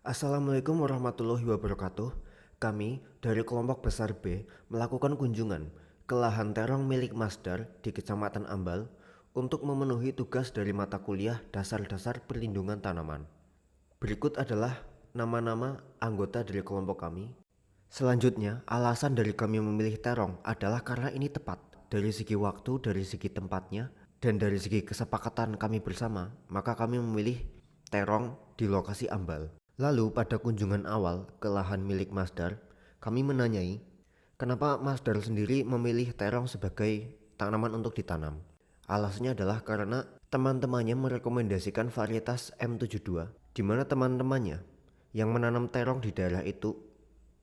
Assalamualaikum warahmatullahi wabarakatuh. Kami dari kelompok besar B melakukan kunjungan ke lahan terong milik Masdar di Kecamatan Ambal untuk memenuhi tugas dari mata kuliah dasar-dasar perlindungan tanaman. Berikut adalah nama-nama anggota dari kelompok kami. Selanjutnya, alasan dari kami memilih terong adalah karena ini tepat dari segi waktu, dari segi tempatnya, dan dari segi kesepakatan kami bersama, maka kami memilih terong di lokasi Ambal. Lalu pada kunjungan awal ke lahan milik Masdar, kami menanyai kenapa Masdar sendiri memilih terong sebagai tanaman untuk ditanam. Alasannya adalah karena teman-temannya merekomendasikan varietas M72, di mana teman-temannya yang menanam terong di daerah itu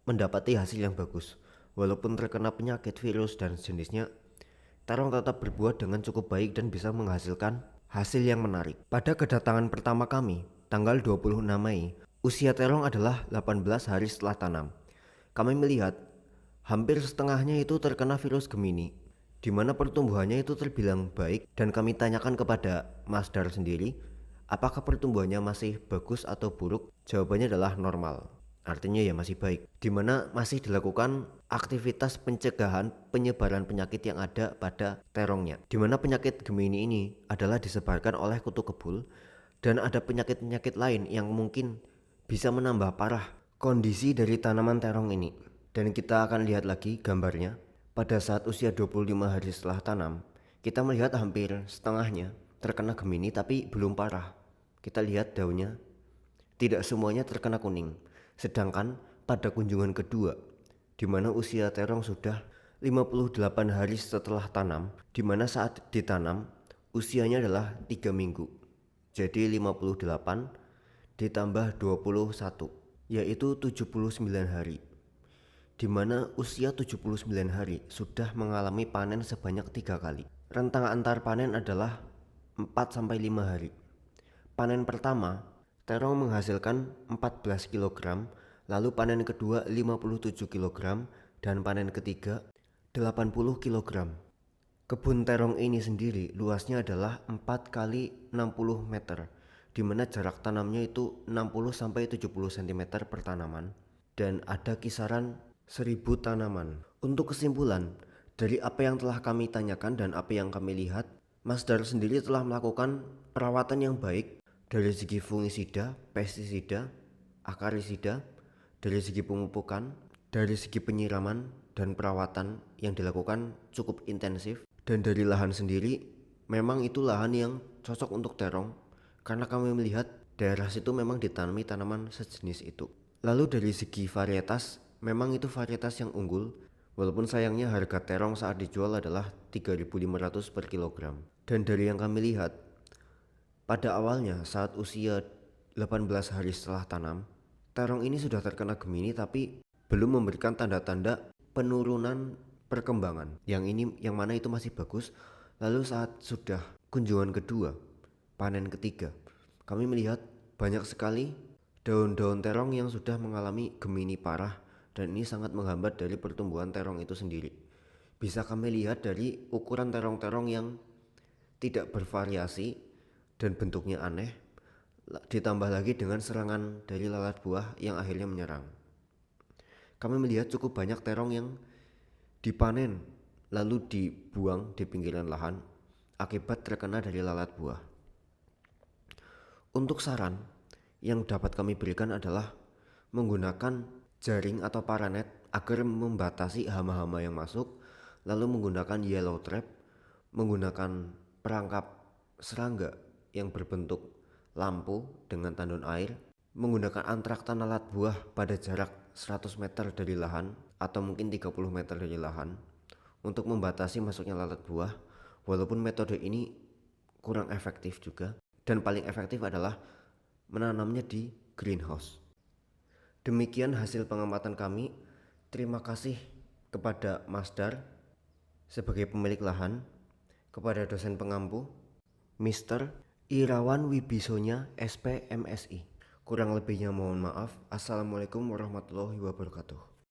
mendapati hasil yang bagus. Walaupun terkena penyakit, virus, dan sejenisnya, terong tetap berbuah dengan cukup baik dan bisa menghasilkan hasil yang menarik. Pada kedatangan pertama kami, tanggal 26 Mei, usia terong adalah 18 hari setelah tanam. Kami melihat hampir setengahnya itu terkena virus Gemini, di mana pertumbuhannya itu terbilang baik, dan kami tanyakan kepada Masdar sendiri, apakah pertumbuhannya masih bagus atau buruk? Jawabannya adalah normal. Artinya ya masih baik, di mana masih dilakukan aktivitas pencegahan penyebaran penyakit yang ada pada terongnya, di mana penyakit Gemini ini adalah disebarkan oleh kutu kebul, dan ada penyakit-penyakit lain yang mungkin bisa menambah parah kondisi dari tanaman terong ini. Dan kita akan lihat lagi gambarnya. Pada saat usia 25 hari setelah tanam, kita melihat hampir setengahnya terkena Gemini tapi belum parah. Kita lihat daunnya tidak semuanya terkena kuning. Sedangkan pada kunjungan kedua, di mana usia terong sudah 58 hari setelah tanam, di mana saat ditanam usianya adalah 3 minggu. Jadi 58 ditambah 21, yaitu 79 hari. Di mana usia 79 hari sudah mengalami panen sebanyak 3 kali. Rentang antar panen adalah 4-5 hari. Panen pertama, terong menghasilkan 14 kg, lalu panen kedua 57 kg, dan panen ketiga 80 kg. Kebun terong ini sendiri luasnya adalah 4 kali 60 meter, di mana jarak tanamnya itu 60-70 cm per tanaman, dan ada kisaran 1000 tanaman. Untuk kesimpulan, dari apa yang telah kami tanyakan dan apa yang kami lihat, Masdar sendiri telah melakukan perawatan yang baik dari segi fungisida, pestisida, akarisida, dari segi pemupukan, dari segi penyiraman dan perawatan yang dilakukan cukup intensif. Dan dari lahan sendiri, memang itu lahan yang cocok untuk terong karena kami melihat daerah situ memang ditanami tanaman sejenis itu. Lalu dari segi varietas, memang itu varietas yang unggul, walaupun sayangnya harga terong saat dijual adalah 3.500 per kilogram. Dan dari yang kami lihat, pada awalnya saat usia 18 hari setelah tanam, terong ini sudah terkena Gemini tapi belum memberikan tanda-tanda penurunan perkembangan. Yang mana itu masih bagus. Lalu saat sudah kunjungan kedua, panen ketiga, kami melihat banyak sekali daun-daun terong yang sudah mengalami Gemini parah, dan ini sangat menghambat dari pertumbuhan terong itu sendiri. Bisa kami lihat dari ukuran terong-terong yang tidak bervariasi dan bentuknya aneh, ditambah lagi dengan serangan dari lalat buah yang akhirnya menyerang. Kami melihat cukup banyak terong yang dipanen lalu dibuang di pinggiran lahan akibat terkena dari lalat buah. Untuk saran yang dapat kami berikan adalah menggunakan jaring atau paranet agar membatasi hama-hama yang masuk, lalu menggunakan yellow trap, menggunakan perangkap serangga yang berbentuk lampu dengan tandon air, menggunakan antraktan lalat buah pada jarak 100 meter dari lahan atau mungkin 30 meter dari lahan untuk membatasi masuknya lalat buah. Walaupun metode ini kurang efektif juga, dan paling efektif adalah menanamnya di greenhouse. Demikian hasil pengamatan kami. Terima kasih kepada Masdar sebagai pemilik lahan, kepada dosen pengampu Mr. Irawan Wibisonya SP MSI. Kurang lebihnya mohon maaf. Assalamualaikum warahmatullahi wabarakatuh.